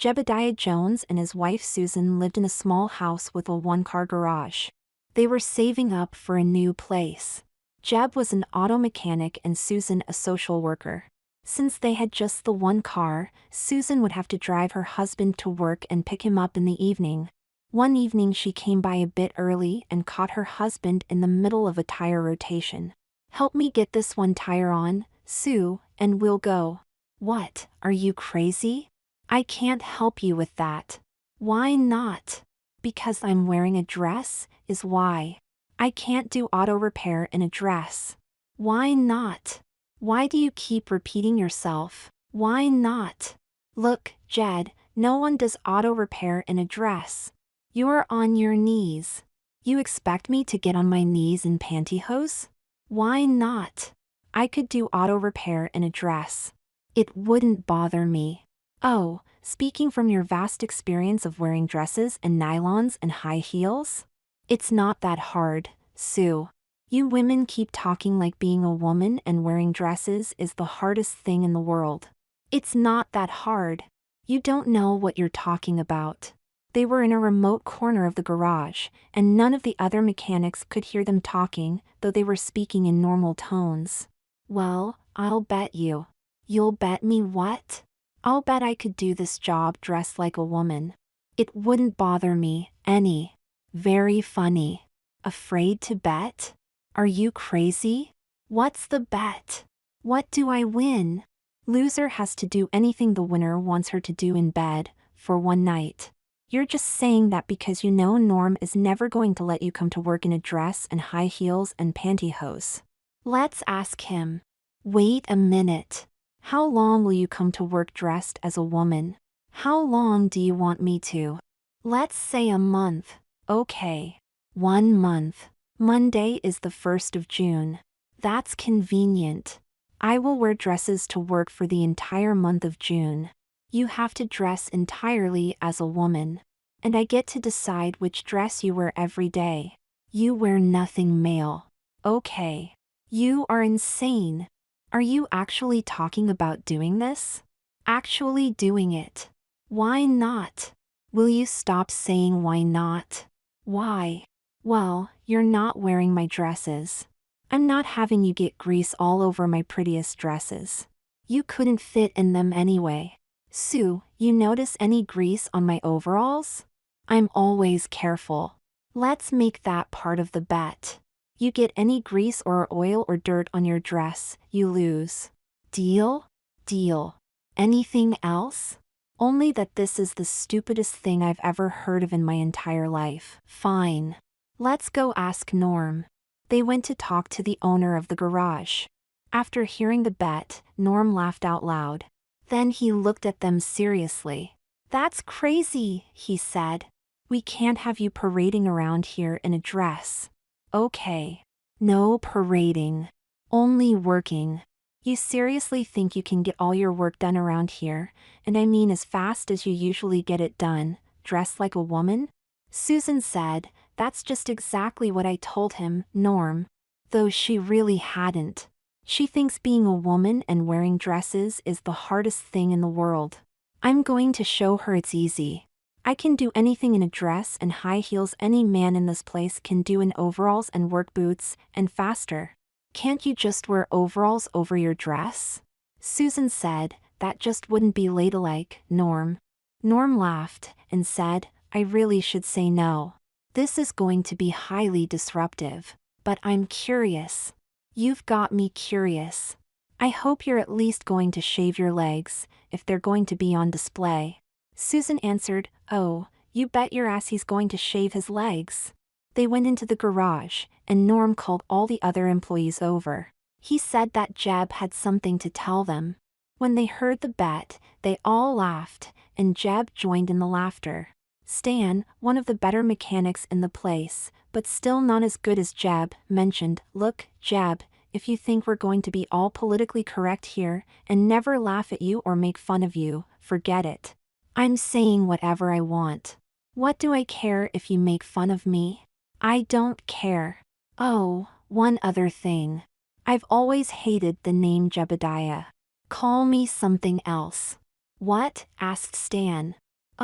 Jebediah Jones and his wife Susan lived in a small house with a one-car garage. They were saving up for a new place. Jeb was an auto mechanic and Susan a social worker. Since they had just the one car, Susan would have to drive her husband to work and pick him up in the evening. One evening she came by a bit early and caught her husband in the middle of a tire rotation. "Help me get this one tire on, Sue, and we'll go." "What, are you crazy? I can't help you with that." "Why not?" "Because I'm wearing a dress, is why. I can't do auto repair in a dress." "Why not? Why do you keep repeating yourself? Why not?" "Look, Jed, no one does auto repair in a dress. You're on your knees. You expect me to get on my knees in pantyhose?" "Why not? I could do auto repair in a dress. It wouldn't bother me." "Oh, speaking from your vast experience of wearing dresses and nylons and high heels? It's not that hard, Sue. You women keep talking like being a woman and wearing dresses is the hardest thing in the world. It's not that hard. You don't know what you're talking about." They were in a remote corner of the garage, and none of the other mechanics could hear them talking, though they were speaking in normal tones. "Well, I'll bet you." "You'll bet me what?" "I'll bet I could do this job dressed like a woman. It wouldn't bother me any." "Very funny. Afraid to bet? Are you crazy? What's the bet? What do I win?" "Loser has to do anything the winner wants her to do in bed, for one night." "You're just saying that because you know Norm is never going to let you come to work in a dress and high heels and pantyhose." "Let's ask him." "Wait a minute. How long will you come to work dressed as a woman? How long do you want me to?" "Let's say a month." "Okay. 1 month. Monday is the 1st of June. That's convenient. I will wear dresses to work for the entire month of June. You have to dress entirely as a woman. And I get to decide which dress you wear every day. You wear nothing male." "Okay. You are insane. Are you actually talking about doing this?" "Actually doing it." "Why not?" "Will you stop saying why not?" "Why?" "Well, you're not wearing my dresses. I'm not having you get grease all over my prettiest dresses. You couldn't fit in them anyway." "Sue, you notice any grease on my overalls?" "I'm always careful." "Let's make that part of the bet. You get any grease or oil or dirt on your dress, you lose." "Deal?" "Deal." "Anything else?" "Only that this is the stupidest thing I've ever heard of in my entire life." "Fine. Let's go ask Norm." They went to talk to the owner of the garage. After hearing the bet, Norm laughed out loud. Then he looked at them seriously. "That's crazy," he said. "We can't have you parading around here in a dress." "Okay. No parading. Only working. You seriously think you can get all your work done around here, and I mean as fast as you usually get it done, dressed like a woman?" Susan said, "That's just exactly what I told him, Norm." Though she really hadn't. She thinks being a woman and wearing dresses is the hardest thing in the world. "I'm going to show her it's easy. I can do anything in a dress and high heels any man in this place can do in overalls and work boots, and faster." "Can't you just wear overalls over your dress?" Susan said, "That just wouldn't be ladylike, Norm." Norm laughed and said, "I really should say no. This is going to be highly disruptive. But I'm curious." "You've got me curious. I hope you're at least going to shave your legs, if they're going to be on display." Susan answered, "Oh, you bet your ass he's going to shave his legs." They went into the garage, and Norm called all the other employees over. He said that Jeb had something to tell them. When they heard the bet, they all laughed, and Jeb joined in the laughter. Stan, one of the better mechanics in the place, but still not as good as Jeb, mentioned, "Look, Jeb, if you think we're going to be all politically correct here, and never laugh at you or make fun of you, forget it. I'm saying whatever I want. What do I care if you make fun of me? I don't care. Oh, one other thing. I've always hated the name Jebediah. Call me something else." "What?" asked Stan.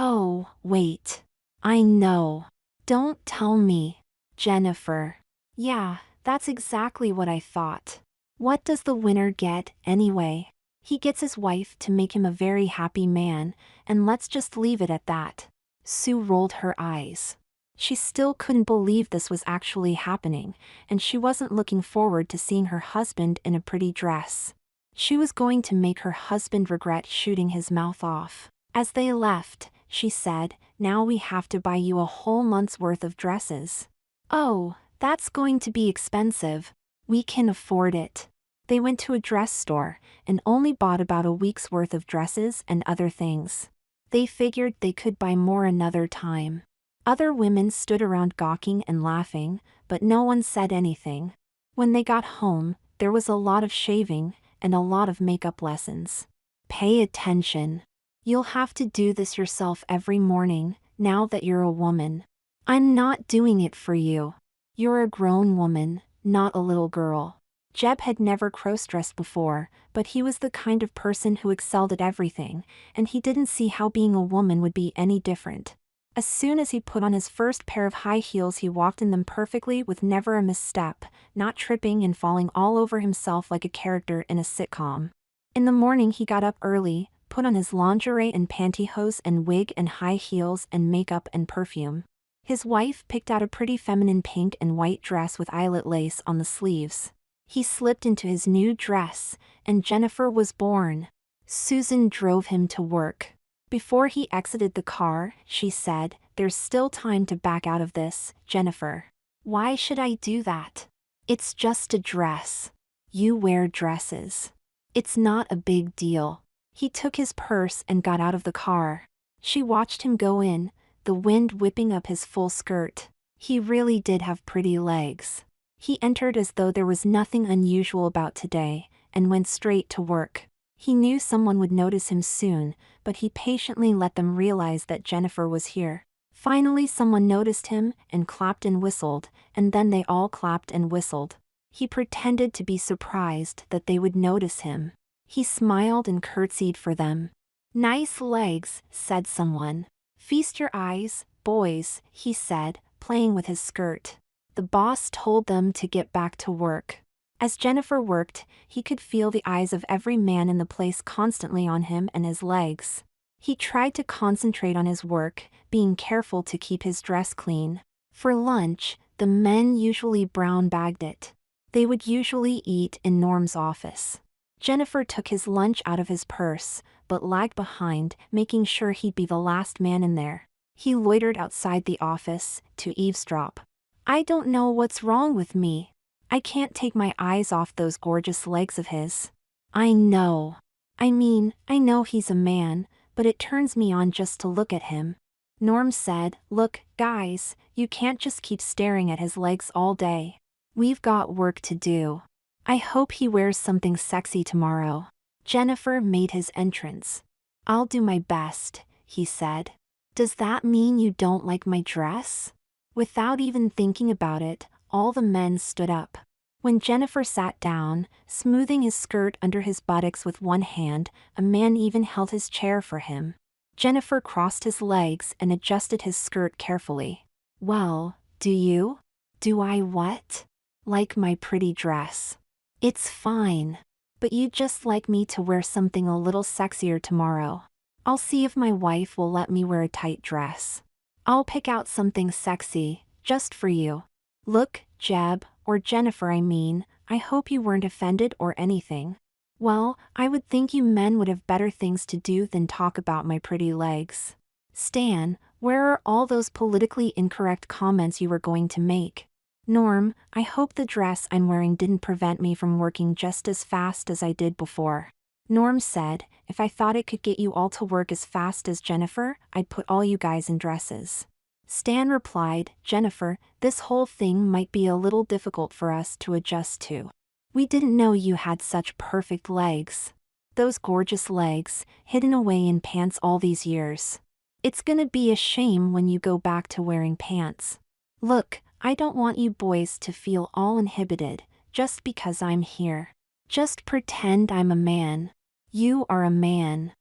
Oh, wait. I know. Don't tell me. Jennifer. Yeah, that's exactly what I thought. What does the winner get, anyway? He gets his wife to make him a very happy man, and let's just leave it at that. Sue rolled her eyes. She still couldn't believe this was actually happening, and she wasn't looking forward to seeing her husband in a pretty dress. She was going to make her husband regret shooting his mouth off. As they left, she said, "Now we have to buy you a whole month's worth of dresses." "Oh, that's going to be expensive. We can afford it." They went to a dress store and only bought about a week's worth of dresses and other things. They figured they could buy more another time. Other women stood around gawking and laughing, but no one said anything. When they got home, there was a lot of shaving and a lot of makeup lessons. Pay attention. You'll have to do this yourself every morning, now that you're a woman. I'm not doing it for you. You're a grown woman, not a little girl. Jeb had never cross-dressed before, but he was the kind of person who excelled at everything, and he didn't see how being a woman would be any different. As soon as he put on his first pair of high heels, he walked in them perfectly with never a misstep, not tripping and falling all over himself like a character in a sitcom. In the morning he got up early, put on his lingerie and pantyhose and wig and high heels and makeup and perfume. His wife picked out a pretty feminine pink and white dress with eyelet lace on the sleeves. He slipped into his new dress, and Jennifer was born. Susan drove him to work. Before he exited the car, she said, "There's still time to back out of this, Jennifer." "Why should I do that? It's just a dress. You wear dresses. It's not a big deal." He took his purse and got out of the car. She watched him go in, the wind whipping up his full skirt. He really did have pretty legs. He entered as though there was nothing unusual about today, and went straight to work. He knew someone would notice him soon, but he patiently let them realize that Jennifer was here. Finally someone noticed him and clapped and whistled, and then they all clapped and whistled. He pretended to be surprised that they would notice him. He smiled and curtsied for them. "Nice legs," said someone. "Feast your eyes, boys," he said, playing with his skirt. The boss told them to get back to work. As Jennifer worked, he could feel the eyes of every man in the place constantly on him and his legs. He tried to concentrate on his work, being careful to keep his dress clean. For lunch, the men usually brown bagged it. They would usually eat in Norm's office. Jennifer took his lunch out of his purse, but lagged behind, making sure he'd be the last man in there. He loitered outside the office, to eavesdrop. "I don't know what's wrong with me. I can't take my eyes off those gorgeous legs of his. I know. I know he's a man, but it turns me on just to look at him." Norm said, "Look, guys, you can't just keep staring at his legs all day. We've got work to do. I hope he wears something sexy tomorrow." Jennifer made his entrance. "I'll do my best," he said. "Does that mean you don't like my dress?" Without even thinking about it, all the men stood up. When Jennifer sat down, smoothing his skirt under his buttocks with one hand, a man even held his chair for him. Jennifer crossed his legs and adjusted his skirt carefully. "Well, do you?" "Do I what?" "Like my pretty dress." "It's fine. But you'd just like me to wear something a little sexier tomorrow. I'll see if my wife will let me wear a tight dress. I'll pick out something sexy, just for you. Look, Jeb, or Jennifer I hope you weren't offended or anything. Well, I would think you men would have better things to do than talk about my pretty legs. Stan, where are all those politically incorrect comments you were going to make? Norm, I hope the dress I'm wearing didn't prevent me from working just as fast as I did before." Norm said, "If I thought it could get you all to work as fast as Jennifer, I'd put all you guys in dresses." Stan replied, "Jennifer, this whole thing might be a little difficult for us to adjust to. We didn't know you had such perfect legs. Those gorgeous legs, hidden away in pants all these years. It's gonna be a shame when you go back to wearing pants. Look, I don't want you boys to feel all inhibited, just because I'm here. Just pretend I'm a man. You are a man.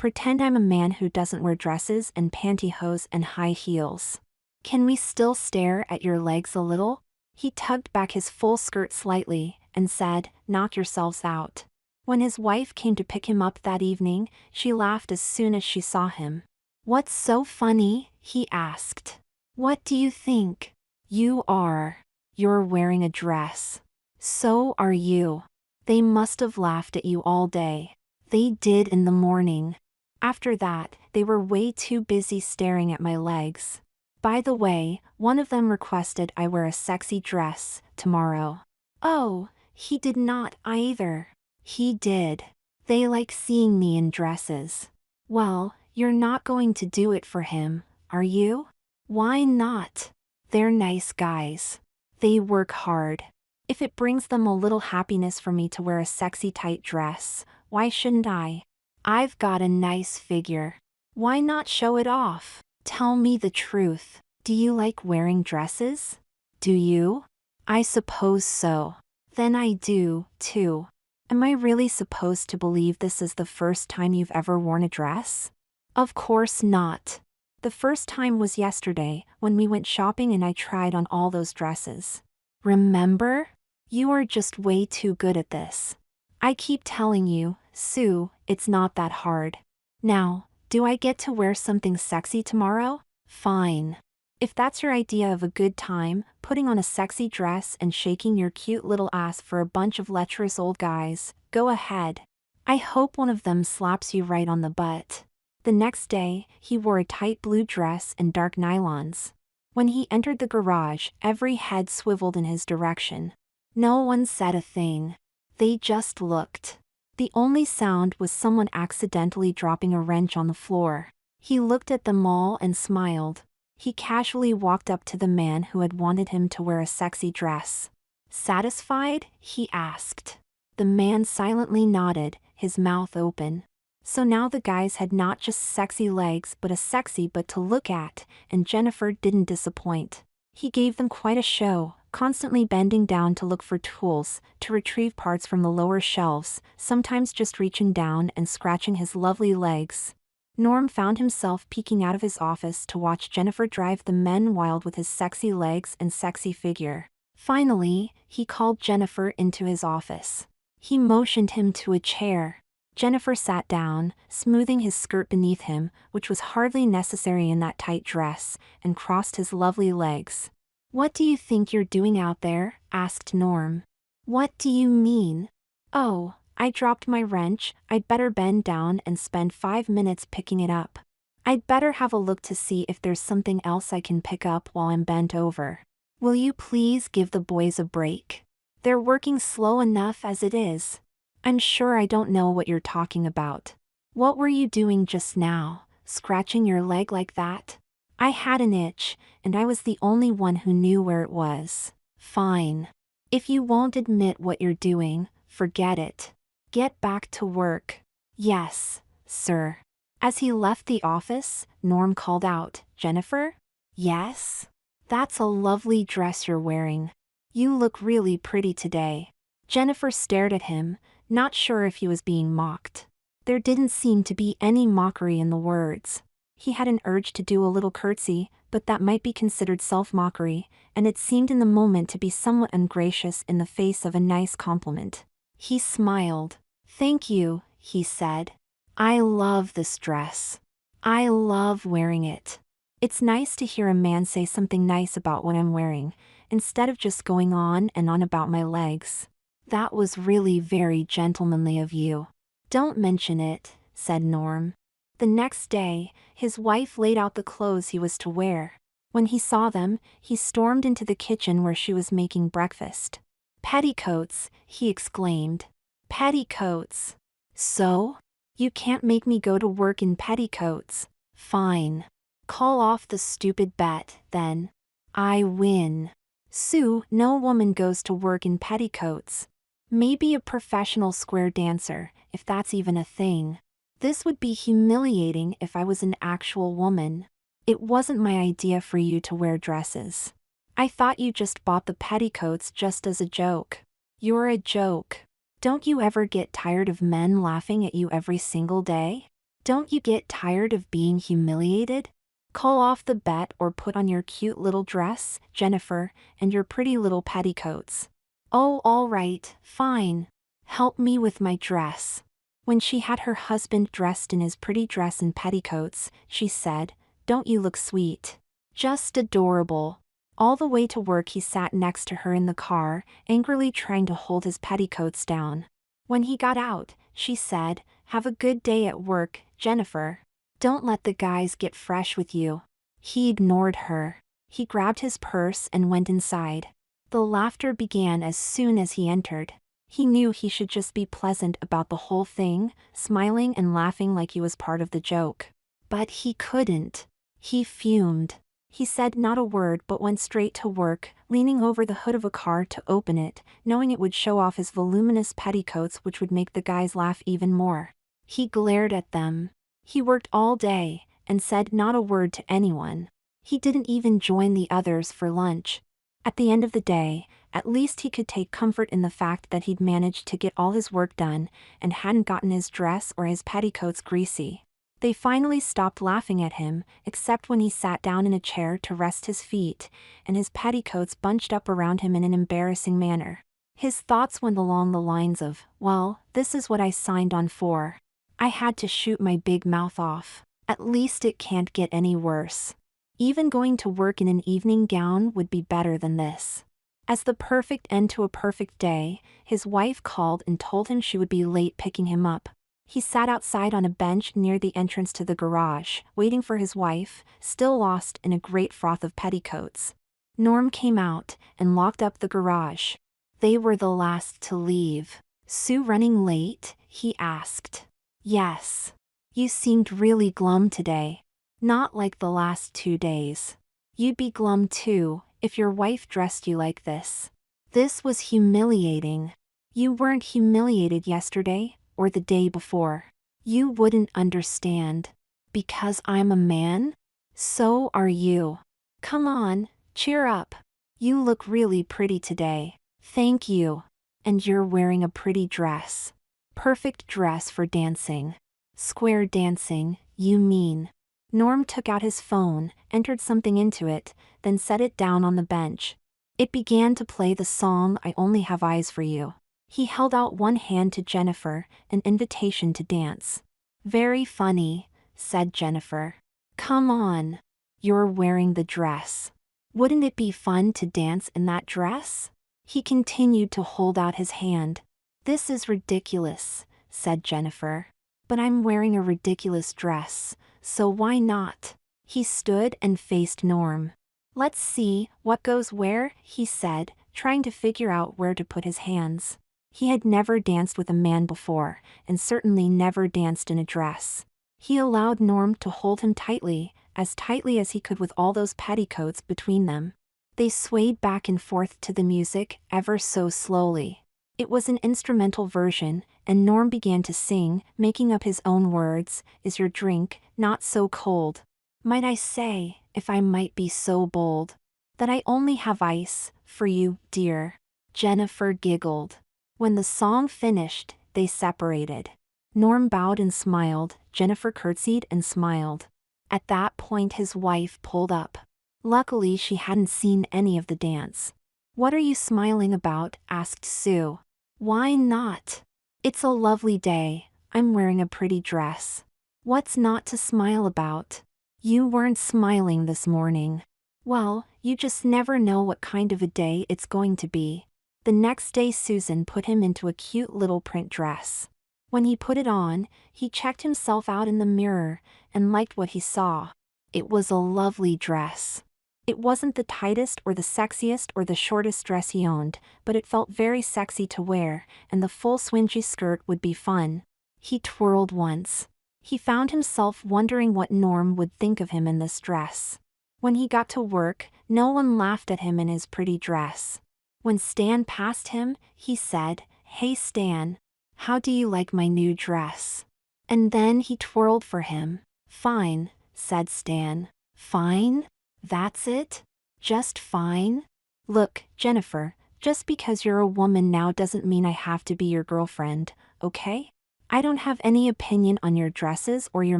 Pretend I'm a man who doesn't wear dresses and pantyhose and high heels. Can we still stare at your legs a little? He tugged back his full skirt slightly and said, "Knock yourselves out." When his wife came to pick him up that evening, she laughed as soon as she saw him. "What's so funny?" he asked. "What do you think?" You're wearing a dress. So are you. They must have laughed at you all day. They did in the morning. After that, they were way too busy staring at my legs. By the way, one of them requested I wear a sexy dress tomorrow. Oh, he did not either. He did. They like seeing me in dresses. Well, you're not going to do it for him, are you? Why not? They're nice guys. They work hard. If it brings them a little happiness for me to wear a sexy tight dress, why shouldn't I? I've got a nice figure. Why not show it off? Tell me the truth. Do you like wearing dresses? Do you? I suppose so. Then I do, too. Am I really supposed to believe this is the first time you've ever worn a dress? Of course not. The first time was yesterday, when we went shopping and I tried on all those dresses. Remember? You are just way too good at this. I keep telling you, Sue, it's not that hard. Now, do I get to wear something sexy tomorrow? Fine. If that's your idea of a good time, putting on a sexy dress and shaking your cute little ass for a bunch of lecherous old guys, go ahead. I hope one of them slaps you right on the butt. The next day, he wore a tight blue dress and dark nylons. When he entered the garage, every head swiveled in his direction. No one said a thing. They just looked. The only sound was someone accidentally dropping a wrench on the floor. He looked at them all and smiled. He casually walked up to the man who had wanted him to wear a sexy dress. "Satisfied?" he asked. The man silently nodded, his mouth open. So now the guys had not just sexy legs but a sexy butt to look at, and Jennifer didn't disappoint. He gave them quite a show, constantly bending down to look for tools, to retrieve parts from the lower shelves, sometimes just reaching down and scratching his lovely legs. Norm found himself peeking out of his office to watch Jennifer drive the men wild with his sexy legs and sexy figure. Finally, he called Jennifer into his office. He motioned him to a chair. Jennifer sat down, smoothing his skirt beneath him, which was hardly necessary in that tight dress, and crossed his lovely legs. "What do you think you're doing out there?" asked Norm. "What do you mean?" "Oh, I dropped my wrench. I'd better bend down and spend 5 minutes picking it up. I'd better have a look to see if there's something else I can pick up while I'm bent over. Will you please give the boys a break? They're working slow enough as it is. I'm sure I don't know what you're talking about. What were you doing just now, scratching your leg like that?" "I had an itch, and I was the only one who knew where it was." "Fine. If you won't admit what you're doing, forget it. Get back to work." "Yes, sir." As he left the office, Norm called out, "Jennifer?" "Yes?" "That's a lovely dress you're wearing. You look really pretty today." Jennifer stared at him, not sure if he was being mocked. There didn't seem to be any mockery in the words. He had an urge to do a little curtsy, but that might be considered self-mockery, and it seemed in the moment to be somewhat ungracious in the face of a nice compliment. He smiled. "Thank you," he said. "I love this dress. I love wearing it. It's nice to hear a man say something nice about what I'm wearing, instead of just going on and on about my legs. That was really very gentlemanly of you." "Don't mention it," said Norm. The next day, his wife laid out the clothes he was to wear. When he saw them, he stormed into the kitchen where she was making breakfast. "Petticoats," he exclaimed. "Petticoats. So? You can't make me go to work in petticoats. Fine. Call off the stupid bet, then. I win. Sue, no woman goes to work in petticoats. Maybe a professional square dancer, if that's even a thing. This would be humiliating if I was an actual woman. It wasn't my idea for you to wear dresses. I thought you just bought the petticoats just as a joke. You're a joke. Don't you ever get tired of men laughing at you every single day?" Don't you get tired of being humiliated? Call off the bet or put on your cute little dress, Jennifer, and your pretty little petticoats. Oh, all right, fine. Help me with my dress. When she had her husband dressed in his pretty dress and petticoats, she said, "Don't you look sweet? Just adorable." All the way to work he sat next to her in the car, angrily trying to hold his petticoats down. When he got out, she said, "Have a good day at work, Jennifer. Don't let the guys get fresh with you." He ignored her. He grabbed his purse and went inside. The laughter began as soon as he entered. He knew he should just be pleasant about the whole thing, smiling and laughing like he was part of the joke. But he couldn't. He fumed. He said not a word but went straight to work, leaning over the hood of a car to open it, knowing it would show off his voluminous petticoats, which would make the guys laugh even more. He glared at them. He worked all day, and said not a word to anyone. He didn't even join the others for lunch. At the end of the day, at least he could take comfort in the fact that he'd managed to get all his work done, and hadn't gotten his dress or his petticoats greasy. They finally stopped laughing at him, except when he sat down in a chair to rest his feet, and his petticoats bunched up around him in an embarrassing manner. His thoughts went along the lines of, well, this is what I signed on for. I had to shoot my big mouth off. At least it can't get any worse. Even going to work in an evening gown would be better than this. As the perfect end to a perfect day, his wife called and told him she would be late picking him up. He sat outside on a bench near the entrance to the garage, waiting for his wife, still lost in a great froth of petticoats. Norm came out and locked up the garage. They were the last to leave. "Sue running late?" he asked. "Yes. You seemed really glum today. Not like the last 2 days. You'd be glum too, if your wife dressed you like this." This was humiliating. "You weren't humiliated yesterday, or the day before. You wouldn't understand. Because I'm a man? So are you. Come on, cheer up. You look really pretty today." "Thank you. And you're wearing a pretty dress. Perfect dress for dancing." "Square dancing, you mean." Norm took out his phone, entered something into it, then set it down on the bench. It began to play the song "I Only Have Eyes for You." He held out one hand to Jennifer, an invitation to dance. "Very funny," said Jennifer. "Come on. You're wearing the dress. Wouldn't it be fun to dance in that dress?" He continued to hold out his hand. "This is ridiculous," said Jennifer. "But I'm wearing a ridiculous dress, so why not?" He stood and faced Norm. "Let's see what goes where," he said, trying to figure out where to put his hands. He had never danced with a man before, and certainly never danced in a dress. He allowed Norm to hold him tightly as he could with all those petticoats between them. They swayed back and forth to the music, ever so slowly. It was an instrumental version, and Norm began to sing, making up his own words. "Is your drink not so cold? Might I say, if I might be so bold, that I only have ice for you, dear?" Jennifer giggled. When the song finished, they separated. Norm bowed and smiled, Jennifer curtsied and smiled. At that point his wife pulled up. Luckily she hadn't seen any of the dance. "What are you smiling about?" asked Sue. "Why not? It's a lovely day, I'm wearing a pretty dress. What's not to smile about? You weren't smiling this morning." "Well, you just never know what kind of a day it's going to be." The next day Susan put him into a cute little print dress. When he put it on, he checked himself out in the mirror, and liked what he saw. It was a lovely dress. It wasn't the tightest or the sexiest or the shortest dress he owned, but it felt very sexy to wear, and the full swingy skirt would be fun. He twirled once. He found himself wondering what Norm would think of him in this dress. When he got to work, no one laughed at him in his pretty dress. When Stan passed him, he said, "Hey Stan, how do you like my new dress?" And then he twirled for him. "Fine," said Stan. "Fine? That's it? Just fine? Look, Jennifer, just because you're a woman now doesn't mean I have to be your girlfriend, okay? I don't have any opinion on your dresses or your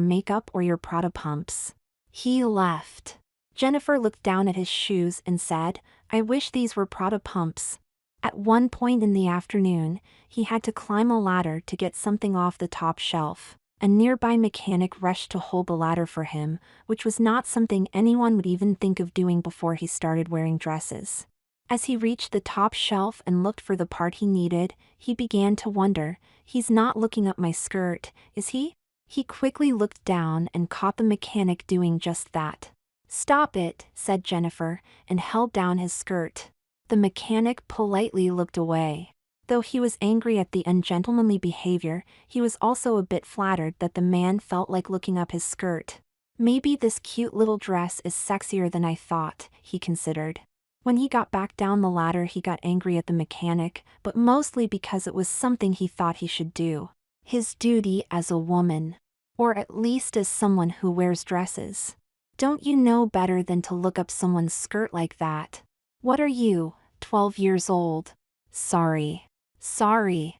makeup or your Prada pumps. He left. Jennifer looked down at his shoes and said, I wish these were Prada pumps. At one point in the afternoon, he had to climb a ladder to get something off the top shelf. A nearby mechanic rushed to hold the ladder for him, which was not something anyone would even think of doing before he started wearing dresses. As he reached the top shelf and looked for the part he needed, he began to wonder, he's not looking up my skirt, is he? He quickly looked down and caught the mechanic doing just that. Stop it, said Jennifer, and held down his skirt. The mechanic politely looked away. Though he was angry at the ungentlemanly behavior, he was also a bit flattered that the man felt like looking up his skirt. Maybe this cute little dress is sexier than I thought, he considered. When he got back down the ladder, he got angry at the mechanic, but mostly because it was something he thought he should do. His duty as a woman. Or at least as someone who wears dresses. Don't you know better than to look up someone's skirt like that? What are you, 12 years old? Sorry. Sorry.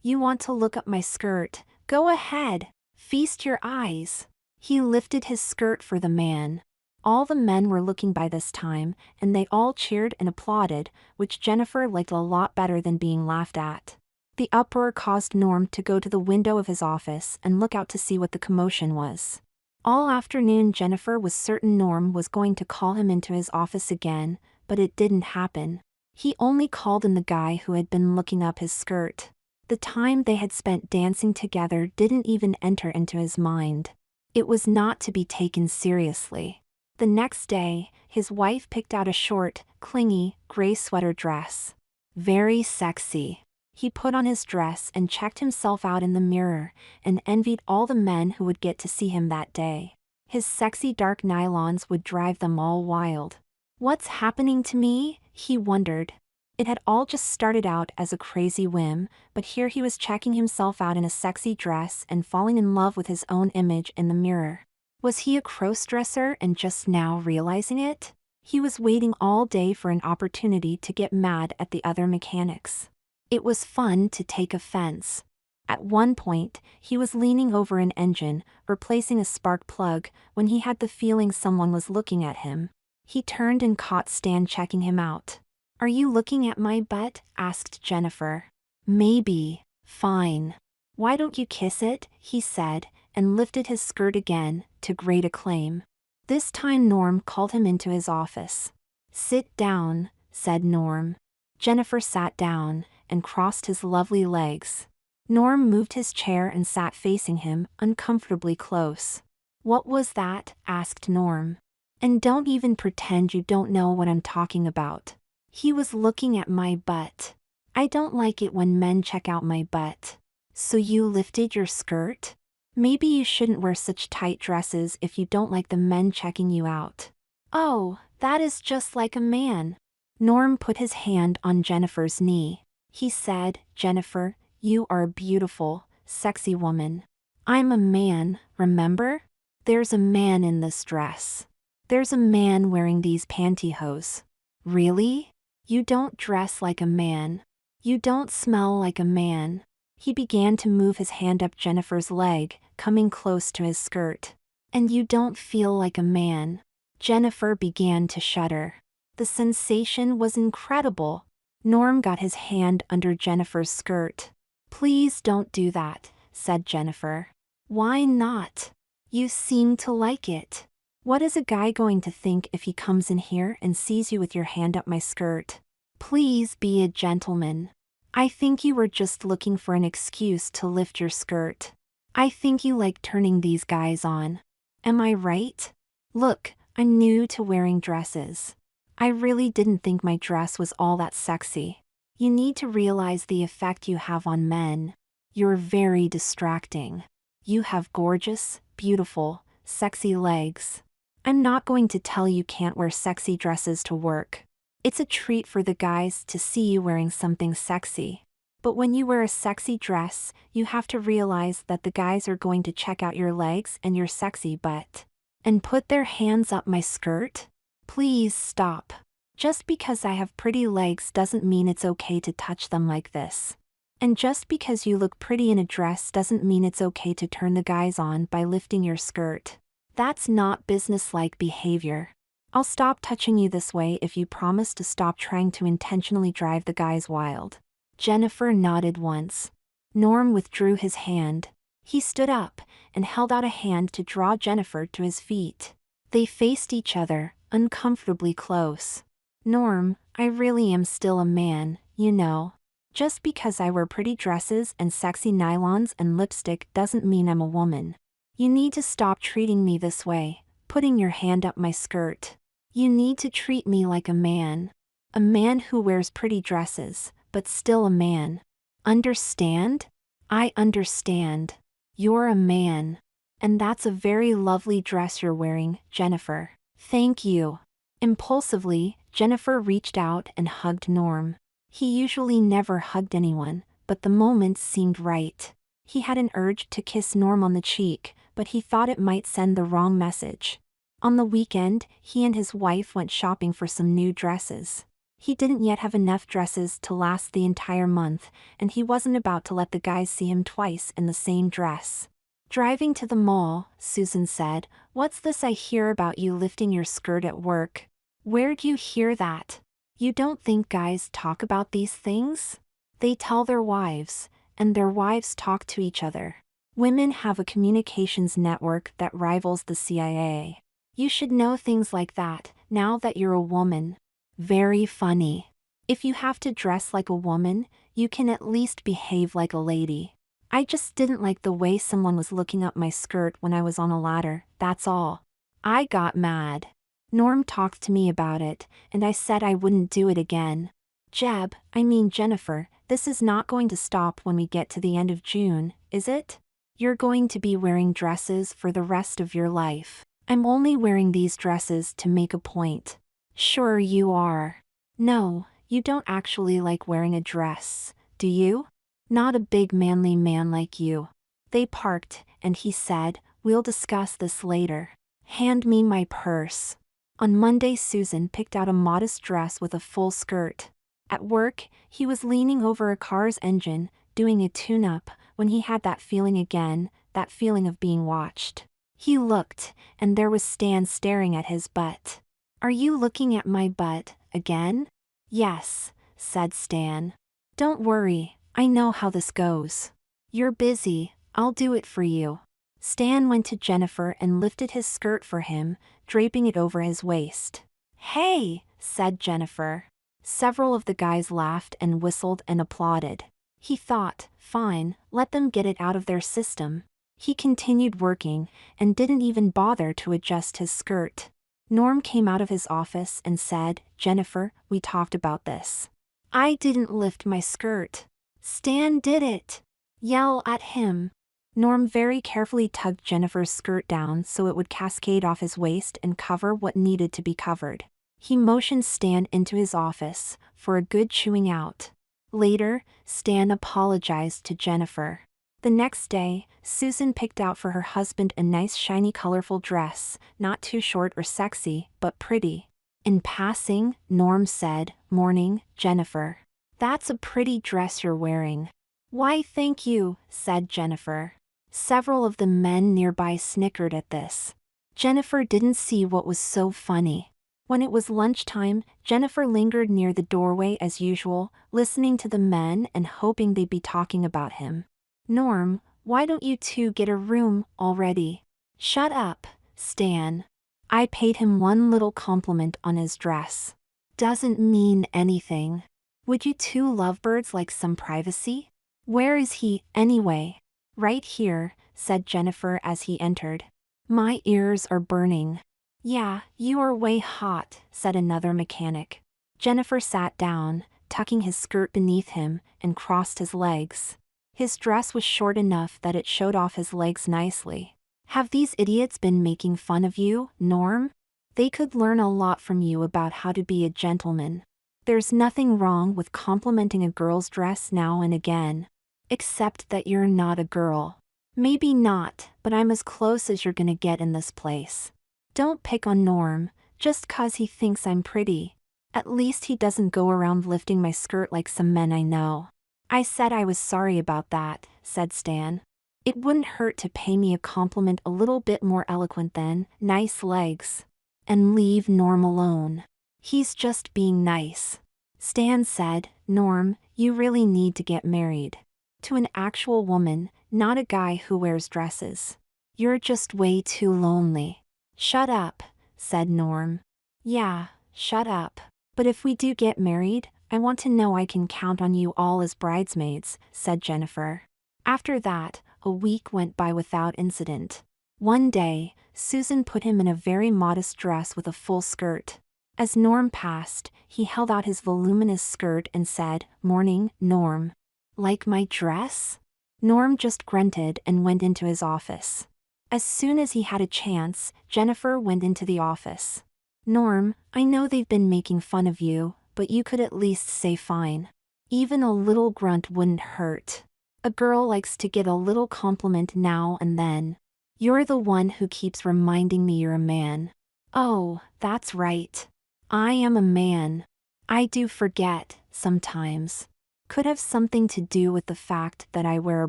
You want to look up my skirt? Go ahead. Feast your eyes. He lifted his skirt for the man. All the men were looking by this time, and they all cheered and applauded, which Jennifer liked a lot better than being laughed at. The uproar caused Norm to go to the window of his office and look out to see what the commotion was. All afternoon Jennifer was certain Norm was going to call him into his office again, but it didn't happen. He only called in the guy who had been looking up his skirt. The time they had spent dancing together didn't even enter into his mind. It was not to be taken seriously. The next day, his wife picked out a short, clingy, gray sweater dress. Very sexy. He put on his dress and checked himself out in the mirror, and envied all the men who would get to see him that day. His sexy dark nylons would drive them all wild. What's happening to me? He wondered. It had all just started out as a crazy whim, but here he was checking himself out in a sexy dress and falling in love with his own image in the mirror. Was he a crossdresser and just now realizing it? He was waiting all day for an opportunity to get mad at the other mechanics. It was fun to take offense. At one point, he was leaning over an engine, replacing a spark plug, when he had the feeling someone was looking at him. He turned and caught Stan checking him out. Are you looking at my butt? Asked Jennifer. Maybe. Fine. Why don't you kiss it? He said, and lifted his skirt again, to great acclaim. This time Norm called him into his office. Sit down, said Norm. Jennifer sat down, and crossed his lovely legs. Norm moved his chair and sat facing him, uncomfortably close. What was that? Asked Norm. And don't even pretend you don't know what I'm talking about. He was looking at my butt. I don't like it when men check out my butt. So you lifted your skirt? Maybe you shouldn't wear such tight dresses if you don't like the men checking you out. Oh, that is just like a man. Norm put his hand on Jennifer's knee. He said, Jennifer, you are a beautiful, sexy woman. I'm a man, remember? There's a man in this dress. There's a man wearing these pantyhose. Really? You don't dress like a man. You don't smell like a man. He began to move his hand up Jennifer's leg, coming close to his skirt. And you don't feel like a man. Jennifer began to shudder. The sensation was incredible. Norm got his hand under Jennifer's skirt. Please don't do that, said Jennifer. Why not? You seem to like it. What is a guy going to think if he comes in here and sees you with your hand up my skirt? Please be a gentleman. I think you were just looking for an excuse to lift your skirt. I think you like turning these guys on. Am I right? Look, I'm new to wearing dresses. I really didn't think my dress was all that sexy. You need to realize the effect you have on men. You're very distracting. You have gorgeous, beautiful, sexy legs. I'm not going to tell you can't wear sexy dresses to work. It's a treat for the guys to see you wearing something sexy. But when you wear a sexy dress, you have to realize that the guys are going to check out your legs and your sexy butt. And put their hands up my skirt? Please stop. Just because I have pretty legs doesn't mean it's okay to touch them like this. And just because you look pretty in a dress doesn't mean it's okay to turn the guys on by lifting your skirt. That's not businesslike behavior. I'll stop touching you this way if you promise to stop trying to intentionally drive the guys wild. Jennifer nodded once. Norm withdrew his hand. He stood up and held out a hand to draw Jennifer to his feet. They faced each other, uncomfortably close. Norm, I really am still a man, you know. Just because I wear pretty dresses and sexy nylons and lipstick doesn't mean I'm a woman. You need to stop treating me this way, putting your hand up my skirt. You need to treat me like a man. A man who wears pretty dresses, but still a man. Understand? I understand. You're a man. And that's a very lovely dress you're wearing, Jennifer. Thank you. Impulsively, Jennifer reached out and hugged Norm. He usually never hugged anyone, but the moment seemed right. He had an urge to kiss Norm on the cheek, but he thought it might send the wrong message. On the weekend, he and his wife went shopping for some new dresses. He didn't yet have enough dresses to last the entire month, and he wasn't about to let the guys see him twice in the same dress. Driving to the mall, Susan said, "What's this I hear about you lifting your skirt at work? Where'd you hear that? You don't think guys talk about these things? They tell their wives, and their wives talk to each other. Women have a communications network that rivals the CIA. You should know things like that, now that you're a woman." Very funny. If you have to dress like a woman, you can at least behave like a lady. I just didn't like the way someone was looking up my skirt when I was on a ladder, that's all. I got mad. Norm talked to me about it, and I said I wouldn't do it again. Jennifer, this is not going to stop when we get to the end of June, is it? You're going to be wearing dresses for the rest of your life. I'm only wearing these dresses to make a point. Sure you are. No, you don't actually like wearing a dress, do you? Not a big manly man like you. They parked, and he said, "We'll discuss this later. Hand me my purse." On Monday, Susan picked out a modest dress with a full skirt. At work, he was leaning over a car's engine, doing a tune-up, when he had that feeling again, that feeling of being watched. He looked, and there was Stan staring at his butt. "Are you looking at my butt, again?" "Yes," said Stan. "Don't worry, I know how this goes. You're busy, I'll do it for you." Stan went to Jennifer and lifted his skirt for him, draping it over his waist. "Hey," said Jennifer. Several of the guys laughed and whistled and applauded. He thought, fine, let them get it out of their system. He continued working, and didn't even bother to adjust his skirt. Norm came out of his office and said, "Jennifer, we talked about this." "I didn't lift my skirt. Stan did it. Yell at him." Norm very carefully tugged Jennifer's skirt down so it would cascade off his waist and cover what needed to be covered. He motioned Stan into his office for a good chewing out. Later, Stan apologized to Jennifer. The next day, Susan picked out for her husband a nice shiny colorful dress, not too short or sexy, but pretty. In passing, Norm said, "Morning, Jennifer. That's a pretty dress you're wearing." "Why thank you," said Jennifer. Several of the men nearby snickered at this. Jennifer didn't see what was so funny. When it was lunchtime, Jennifer lingered near the doorway as usual, listening to the men and hoping they'd be talking about him. "Norm, why don't you two get a room already?" "Shut up, Stan. I paid him one little compliment on his dress. Doesn't mean anything. Would you two lovebirds like some privacy?" "Where is he, anyway?" "Right here," said Jennifer as he entered. "My ears are burning." "Yeah, you are way hot," said another mechanic. Jennifer sat down, tucking his skirt beneath him, and crossed his legs. His dress was short enough that it showed off his legs nicely. "Have these idiots been making fun of you, Norm? They could learn a lot from you about how to be a gentleman. There's nothing wrong with complimenting a girl's dress now and again. Except that you're not a girl." "Maybe not, but I'm as close as you're gonna get in this place. Don't pick on Norm, just 'cause he thinks I'm pretty. At least he doesn't go around lifting my skirt like some men I know." I said I was sorry about that, said Stan. It wouldn't hurt to pay me a compliment a little bit more eloquent than nice legs. And leave Norm alone. He's just being nice. Stan said, Norm, you really need to get married. To an actual woman, not a guy who wears dresses. You're just way too lonely. Shut up, said Norm. Yeah, shut up. But if we do get married, I want to know I can count on you all as bridesmaids, said Jennifer. After that, a week went by without incident. One day, Susan put him in a very modest dress with a full skirt. As Norm passed, he held out his voluminous skirt and said, Morning, Norm. Like my dress? Norm just grunted and went into his office. As soon as he had a chance, Jennifer went into the office. Norm, I know they've been making fun of you, but you could at least say fine. Even a little grunt wouldn't hurt. A girl likes to get a little compliment now and then. You're the one who keeps reminding me you're a man. Oh, that's right. I am a man. I do forget, sometimes. Could have something to do with the fact that I wear a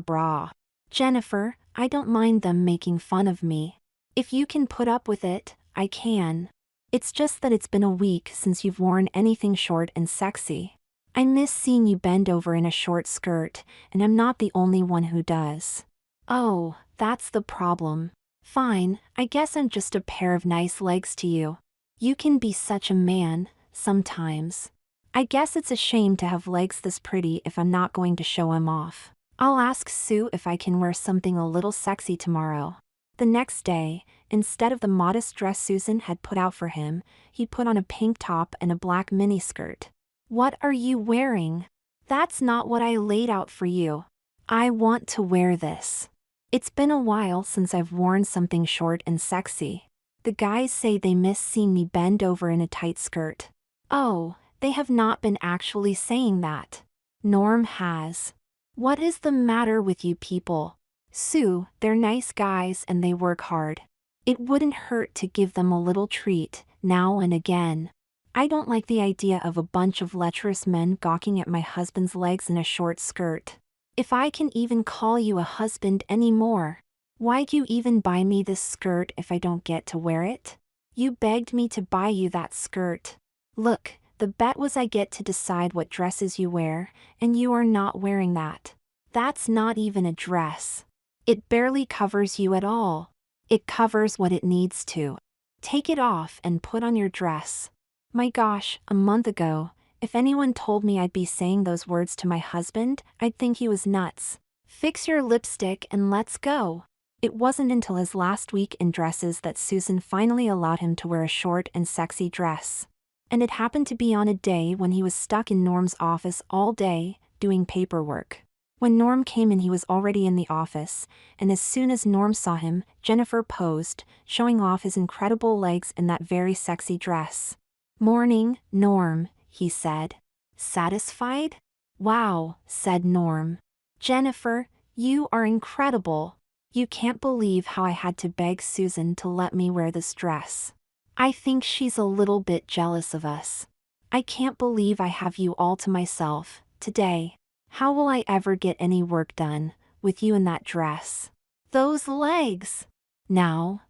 bra. Jennifer, I don't mind them making fun of me. If you can put up with it, I can. It's just that it's been a week since you've worn anything short and sexy. I miss seeing you bend over in a short skirt, and I'm not the only one who does. Oh, that's the problem. Fine, I guess I'm just a pair of nice legs to you. You can be such a man, sometimes. I guess it's a shame to have legs this pretty if I'm not going to show 'em off. I'll ask Sue if I can wear something a little sexy tomorrow. The next day, instead of the modest dress Susan had put out for him, he put on a pink top and a black miniskirt. What are you wearing? That's not what I laid out for you. I want to wear this. It's been a while since I've worn something short and sexy. The guys say they miss seeing me bend over in a tight skirt. Oh, they have not been actually saying that. Norm has. What is the matter with you people? Sue, they're nice guys and they work hard. It wouldn't hurt to give them a little treat, now and again. I don't like the idea of a bunch of lecherous men gawking at my husband's legs in a short skirt. If I can even call you a husband anymore. Why'd you even buy me this skirt if I don't get to wear it? You begged me to buy you that skirt. Look, the bet was I get to decide what dresses you wear, and you are not wearing that. That's not even a dress. It barely covers you at all. It covers what it needs to. Take it off and put on your dress. My gosh, a month ago, if anyone told me I'd be saying those words to my husband, I'd think he was nuts. Fix your lipstick and let's go. It wasn't until his last week in dresses that Susan finally allowed him to wear a short and sexy dress. And it happened to be on a day when he was stuck in Norm's office all day, doing paperwork. When Norm came in, he was already in the office, and as soon as Norm saw him, Jennifer posed, showing off his incredible legs in that very sexy dress. Morning, Norm, he said. Satisfied? Wow, said Norm. Jennifer, you are incredible. You can't believe how I had to beg Susan to let me wear this dress. I think she's a little bit jealous of us. I can't believe I have you all to myself, today. How will I ever get any work done, with you in that dress? Those legs! Now,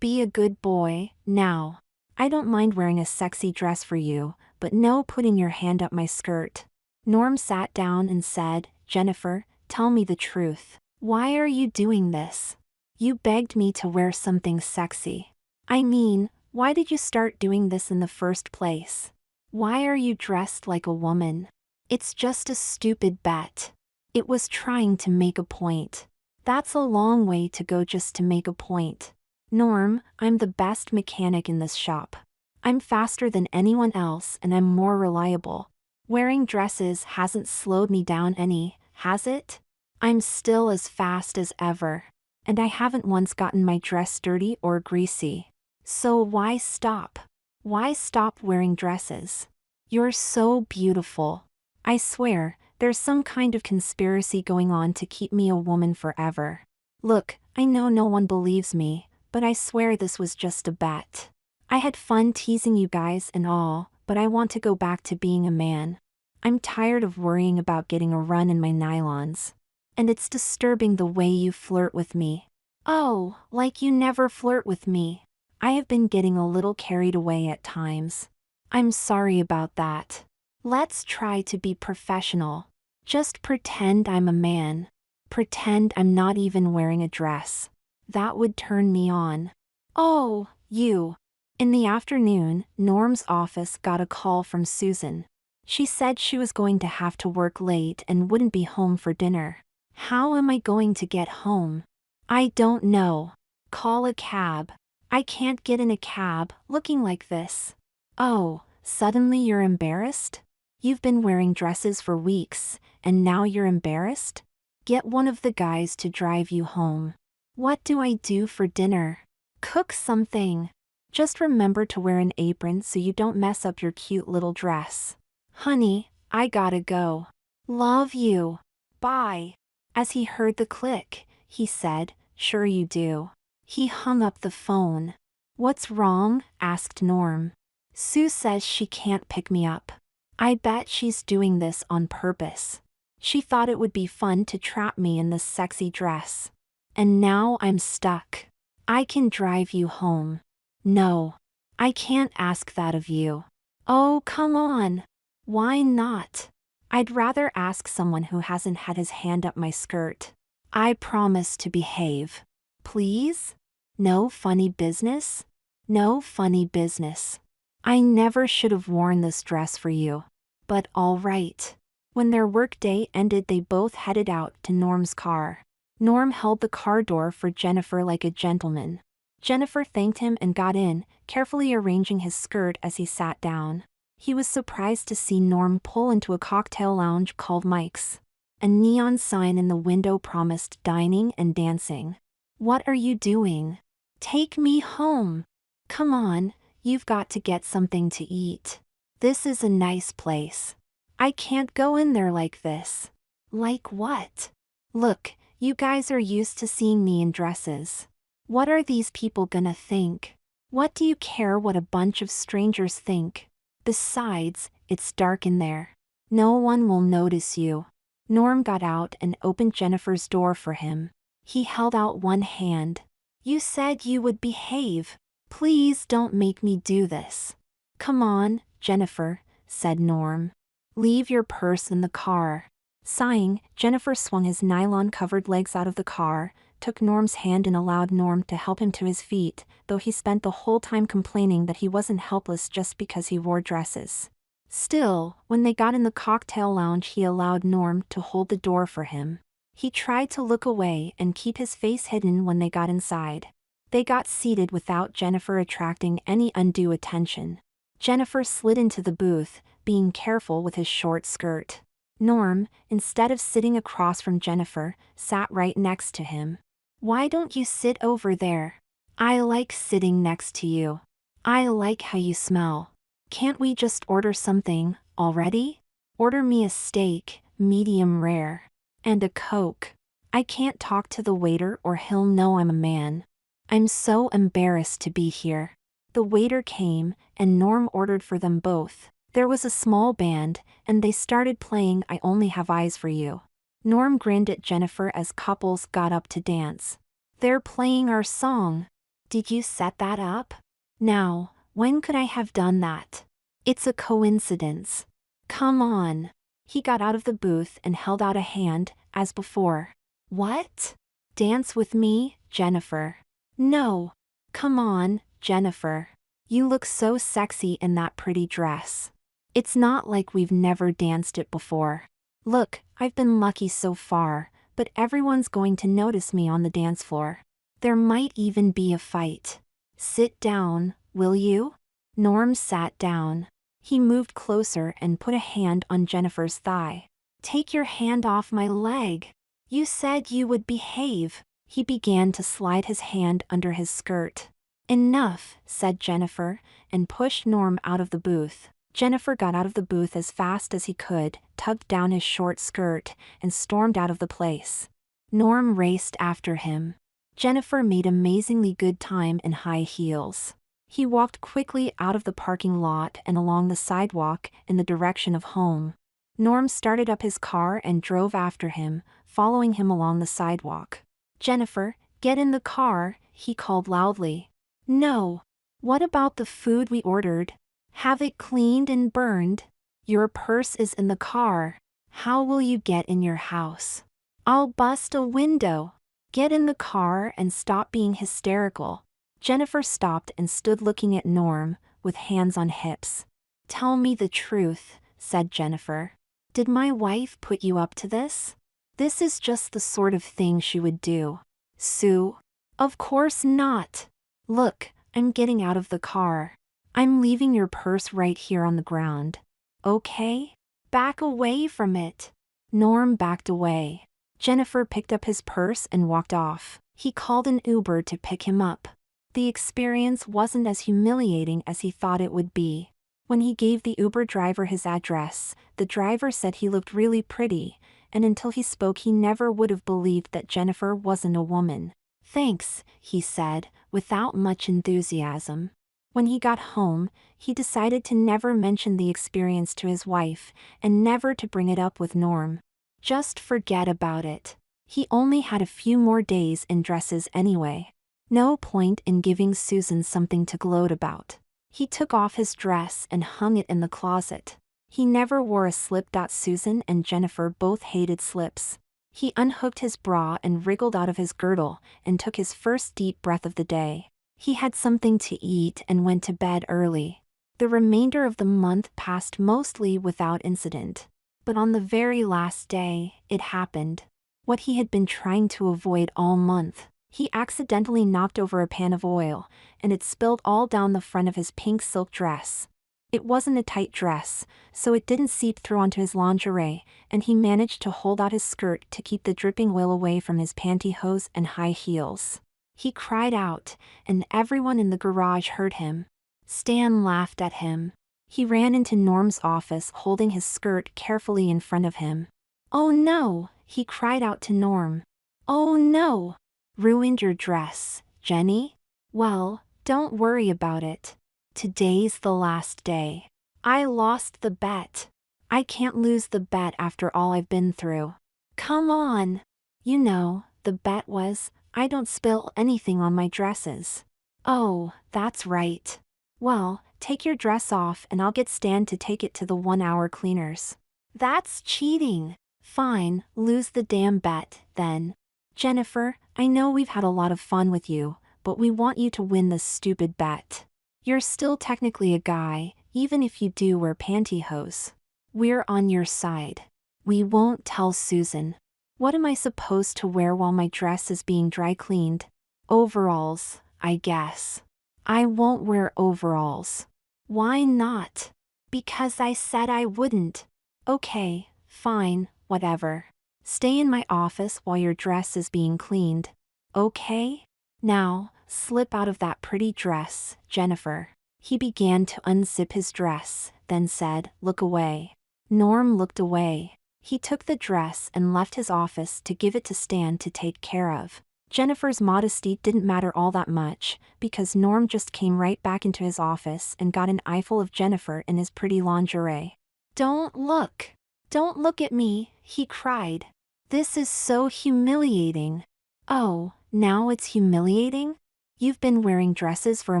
be a good boy, now. I don't mind wearing a sexy dress for you, but no putting your hand up my skirt. Norm sat down and said, Jennifer, tell me the truth. Why are you doing this? You begged me to wear something sexy. I mean, why did you start doing this in the first place? Why are you dressed like a woman? It's just a stupid bet. It was trying to make a point. That's a long way to go just to make a point. Norm, I'm the best mechanic in this shop. I'm faster than anyone else and I'm more reliable. Wearing dresses hasn't slowed me down any, has it? I'm still as fast as ever. And I haven't once gotten my dress dirty or greasy. So why stop? Why stop wearing dresses? You're so beautiful. I swear, there's some kind of conspiracy going on to keep me a woman forever. Look, I know no one believes me, but I swear this was just a bet. I had fun teasing you guys and all, but I want to go back to being a man. I'm tired of worrying about getting a run in my nylons. And it's disturbing the way you flirt with me. Oh, like you never flirt with me. I have been getting a little carried away at times. I'm sorry about that. Let's try to be professional. Just pretend I'm a man. Pretend I'm not even wearing a dress. That would turn me on. Oh, you. In the afternoon, Norm's office got a call from Susan. She said she was going to have to work late and wouldn't be home for dinner. How am I going to get home? I don't know. Call a cab. I can't get in a cab looking like this. Oh, suddenly you're embarrassed? You've been wearing dresses for weeks, and now you're embarrassed? Get one of the guys to drive you home. What do I do for dinner? Cook something. Just remember to wear an apron so you don't mess up your cute little dress. Honey, I gotta go. Love you. Bye. As he heard the click, he said, "Sure you do." He hung up the phone. What's wrong? Asked Norm. Sue says she can't pick me up. I bet she's doing this on purpose. She thought it would be fun to trap me in this sexy dress. And now I'm stuck. I can drive you home. No. I can't ask that of you. Oh, come on. Why not? I'd rather ask someone who hasn't had his hand up my skirt. I promise to behave. Please? No funny business? No funny business. I never should have worn this dress for you. But all right. When their workday ended, they both headed out to Norm's car. Norm held the car door for Jennifer like a gentleman. Jennifer thanked him and got in, carefully arranging his skirt as he sat down. He was surprised to see Norm pull into a cocktail lounge called Mike's. A neon sign in the window promised dining and dancing. What are you doing? Take me home. Come on, you've got to get something to eat. This is a nice place. I can't go in there like this. Like what? Look, you guys are used to seeing me in dresses. What are these people gonna think? What do you care what a bunch of strangers think? Besides, it's dark in there. No one will notice you. Norm got out and opened Jennifer's door for him. He held out one hand. You said you would behave. Please don't make me do this. Come on, Jennifer, said Norm. Leave your purse in the car. Sighing, Jennifer swung his nylon-covered legs out of the car, took Norm's hand and allowed Norm to help him to his feet, though he spent the whole time complaining that he wasn't helpless just because he wore dresses. Still, when they got in the cocktail lounge, he allowed Norm to hold the door for him. He tried to look away and keep his face hidden when they got inside. They got seated without Jennifer attracting any undue attention. Jennifer slid into the booth, being careful with his short skirt. Norm, instead of sitting across from Jennifer, sat right next to him. Why don't you sit over there? I like sitting next to you. I like how you smell. Can't we just order something, already? Order me a steak, medium rare. And a Coke. I can't talk to the waiter or he'll know I'm a man. I'm so embarrassed to be here. The waiter came, and Norm ordered for them both. There was a small band, and they started playing I Only Have Eyes for You. Norm grinned at Jennifer as couples got up to dance. They're playing our song. Did you set that up? Now, when could I have done that? It's a coincidence. Come on. He got out of the booth and held out a hand, as before. What? Dance with me, Jennifer. No. Come on, Jennifer. You look so sexy in that pretty dress. It's not like we've never danced it before. Look, I've been lucky so far, but everyone's going to notice me on the dance floor. There might even be a fight. Sit down, will you? Norm sat down. He moved closer and put a hand on Jennifer's thigh. Take your hand off my leg. You said you would behave. He began to slide his hand under his skirt. Enough, said Jennifer, and pushed Norm out of the booth. Jennifer got out of the booth as fast as he could, tugged down his short skirt, and stormed out of the place. Norm raced after him. Jennifer made amazingly good time in high heels. He walked quickly out of the parking lot and along the sidewalk in the direction of home. Norm started up his car and drove after him, following him along the sidewalk. Jennifer, get in the car, he called loudly. No. What about the food we ordered? Have it cleaned and burned? Your purse is in the car. How will you get in your house? I'll bust a window. Get in the car and stop being hysterical. Jennifer stopped and stood looking at Norm, with hands on hips. Tell me the truth, said Jennifer. Did my wife put you up to this? This is just the sort of thing she would do. Sue? Of course not. Look, I'm getting out of the car. I'm leaving your purse right here on the ground. Okay? Back away from it. Norm backed away. Jennifer picked up his purse and walked off. He called an Uber to pick him up. The experience wasn't as humiliating as he thought it would be. When he gave the Uber driver his address, the driver said he looked really pretty, and until he spoke he never would have believed that Jennifer wasn't a woman. Thanks, he said, without much enthusiasm. When he got home, he decided to never mention the experience to his wife, and never to bring it up with Norm. Just forget about it. He only had a few more days in dresses anyway. No point in giving Susan something to gloat about. He took off his dress and hung it in the closet. He never wore a slip. Susan and Jennifer both hated slips. He unhooked his bra and wriggled out of his girdle, and took his first deep breath of the day. He had something to eat and went to bed early. The remainder of the month passed mostly without incident. But on the very last day, it happened. What he had been trying to avoid all month. He accidentally knocked over a pan of oil, and it spilled all down the front of his pink silk dress. It wasn't a tight dress, so it didn't seep through onto his lingerie, and he managed to hold out his skirt to keep the dripping oil away from his pantyhose and high heels. He cried out, and everyone in the garage heard him. Stan laughed at him. He ran into Norm's office holding his skirt carefully in front of him. Oh no, he cried out to Norm. Oh no! Ruined your dress, Jenny? Well, don't worry about it. Today's the last day. I lost the bet. I can't lose the bet after all I've been through. Come on. You know, the bet was, I don't spill anything on my dresses. Oh, that's right. Well, take your dress off and I'll get Stan to take it to the 1-hour cleaners. That's cheating. Fine, lose the damn bet, then. Jennifer, I know we've had a lot of fun with you, but we want you to win this stupid bet. You're still technically a guy, even if you do wear pantyhose. We're on your side. We won't tell Susan. What am I supposed to wear while my dress is being dry cleaned? Overalls, I guess. I won't wear overalls. Why not? Because I said I wouldn't. Okay, fine, whatever. Stay in my office while your dress is being cleaned. Okay? Now, slip out of that pretty dress, Jennifer. He began to unzip his dress, then said, Look away. Norm looked away. He took the dress and left his office to give it to Stan to take care of. Jennifer's modesty didn't matter all that much, because Norm just came right back into his office and got an eyeful of Jennifer in his pretty lingerie. Don't look. Don't look at me, he cried. This is so humiliating. Oh, now it's humiliating? You've been wearing dresses for a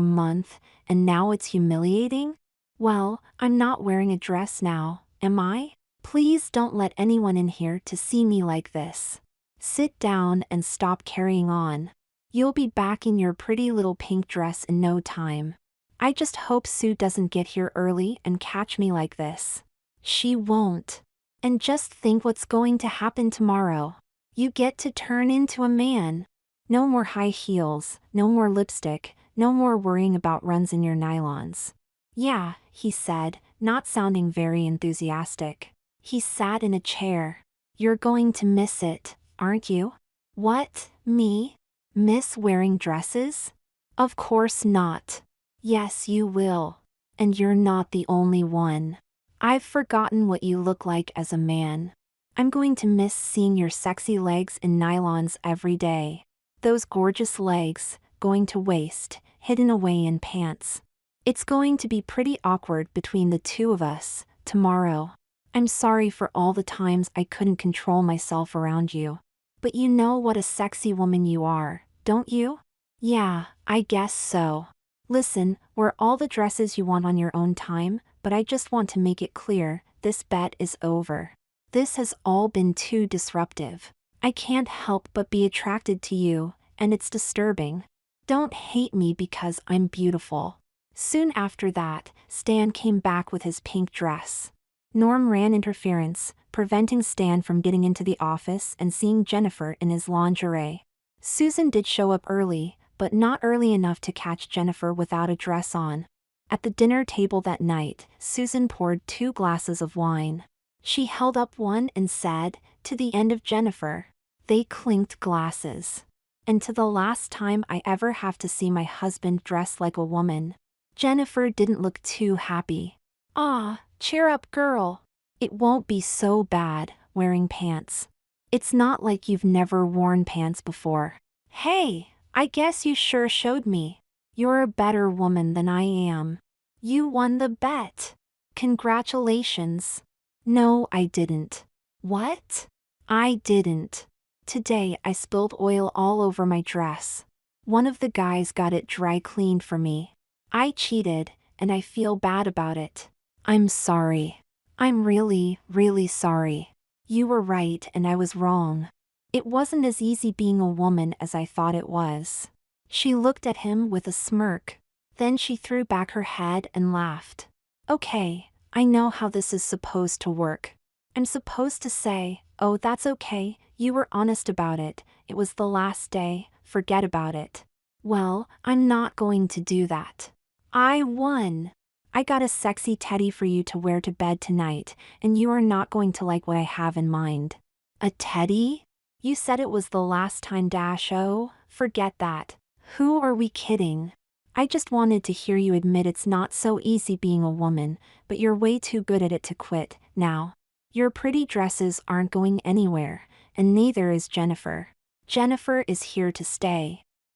month, and now it's humiliating? Well, I'm not wearing a dress now, am I? Please don't let anyone in here to see me like this. Sit down and stop carrying on. You'll be back in your pretty little pink dress in no time. I just hope Sue doesn't get here early and catch me like this. She won't. And just think what's going to happen tomorrow. You get to turn into a man. No more high heels, no more lipstick, no more worrying about runs in your nylons. Yeah, he said, not sounding very enthusiastic. He sat in a chair. You're going to miss it, aren't you? What, me? Miss wearing dresses? Of course not. Yes, you will. And you're not the only one. I've forgotten what you look like as a man. I'm going to miss seeing your sexy legs in nylons every day. Those gorgeous legs, going to waste, hidden away in pants. It's going to be pretty awkward between the two of us, tomorrow. I'm sorry for all the times I couldn't control myself around you. But you know what a sexy woman you are, don't you? Yeah, I guess so. Listen, wear all the dresses you want on your own time, but I just want to make it clear, this bet is over. This has all been too disruptive. I can't help but be attracted to you, and it's disturbing. Don't hate me because I'm beautiful. Soon after that, Stan came back with his pink dress. Norm ran interference, preventing Stan from getting into the office and seeing Jennifer in his lingerie. Susan did show up early, but not early enough to catch Jennifer without a dress on. At the dinner table that night, Susan poured 2 glasses of wine. She held up one and said, "To the end of Jennifer." They clinked glasses. "And to the last time I ever have to see my husband dressed like a woman." Jennifer didn't look too happy. "Ah, cheer up, girl. It won't be so bad, wearing pants. It's not like you've never worn pants before." "Hey, I guess you sure showed me. You're a better woman than I am. You won the bet. Congratulations." "No, I didn't." "What?" "I didn't. Today I spilled oil all over my dress. One of the guys got it dry cleaned for me. I cheated, and I feel bad about it. I'm sorry. I'm really, really sorry. You were right and I was wrong. It wasn't as easy being a woman as I thought it was." She looked at him with a smirk. Then she threw back her head and laughed. "Okay, I know how this is supposed to work. I'm supposed to say, 'Oh, that's okay, you were honest about it, it was the last day, forget about it.' Well, I'm not going to do that. I won. I got a sexy teddy for you to wear to bed tonight, and you are not going to like what I have in mind." "A teddy? You said it was the last time oh, forget that. Who are we kidding? I just wanted to hear you admit it's not so easy being a woman, but you're way too good at it to quit, now. Your pretty dresses aren't going anywhere, and neither is Jennifer. Jennifer is here to stay."